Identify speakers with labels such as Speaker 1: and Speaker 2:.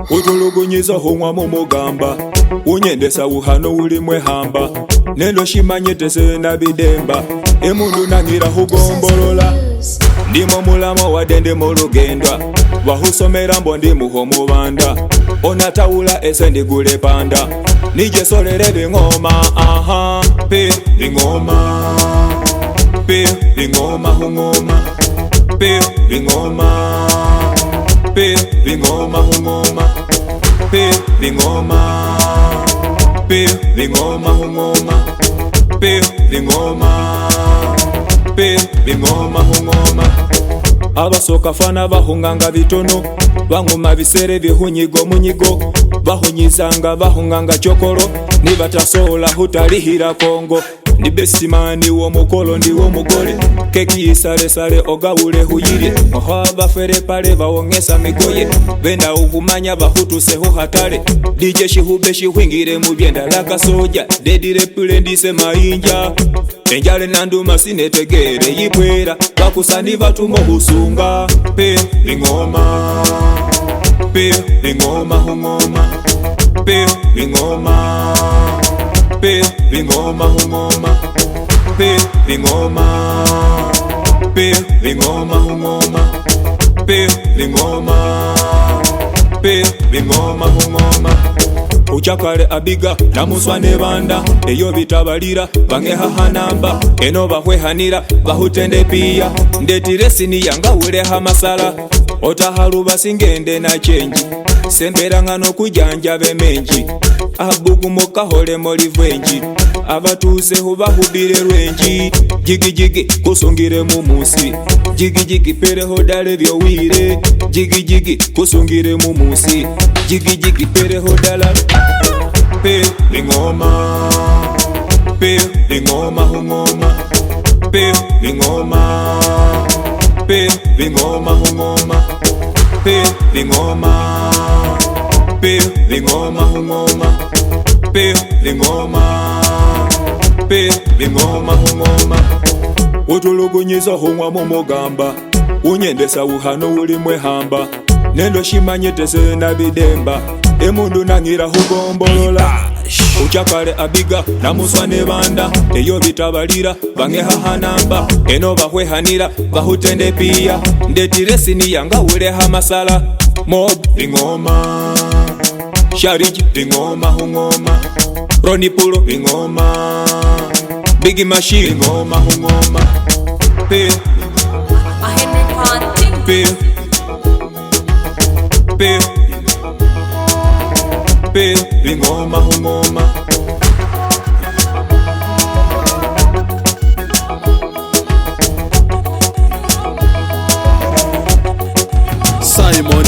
Speaker 1: utulugunyiza homwa mumugamba unyendesa uhano uli mwehamba nendo shimanyetese na bidemba emundu nangira hugombolola ndimo mulama wadende mulugendwa wahusomera mbo ndi muhomu banda onatawula ese ndigule panda nije solere bingoma aha pe bingoma pe bingoma hungoma pe bingoma pe bingoma hungoma pe bingoma pe bingoma hungoma pe bingoma pe bingoma hungoma abasoka fana bahunganga bitono bangoma bisere bihunyigo munyigo bahunyizanga bahunganga chokoro nibatasola hutalihira Kongo ni besimani wo mukolo ndi wo mugole keki isale sale ogawule huyire ohaba fere pale bawongesa migoye benda ukumanya bahutuse ho hatale DJ shihube shihwingire mu byenda laka soja dedire pule ndise mayinja enjale nanduma sinetegere yipwera bakusani batumo busunga pe bingoma pe bingoma hungoma pe bingoma pe bingoma hungoma pe bingoma pe bingoma hungoma pe bingoma pe bingoma hungoma uchakale abiga namuswane banda eyo bitabalira bangeha hanamba eno bahwehanira bahutende pia ndetiresi yanga uleha masala otahaluba singende na chenji sembera ngano kujanja bemenji abugumoka hole molivwenji abatuse hubahubire lwenji jigi jigi kusungire mumusi jigi jigi pereho dale byowire jigi jigi kusungire mumusi jigi jigi pereho dala pe bingoma pe bingoma hungoma pe bingoma pe bingoma hungoma pe bingoma pe bingoma hungoma pe bingoma pe bingoma hungoma utulugunyiza homwa mumugamba unyendesa uhano uli mwehamba nendo shimanyetese na bidemba emundu nangira hugombolola uchakale abiga namuswane banda eyo bitabalira bangeha hanamba eno bahwehanira bahutende pia ndetiresi yanga uleha masala mob bingoma shariji bingoma hungoma Roni Pulo bingoma Biggie Machine bingoma hungoma pe pe pe pe bingoma hungoma
Speaker 2: Simon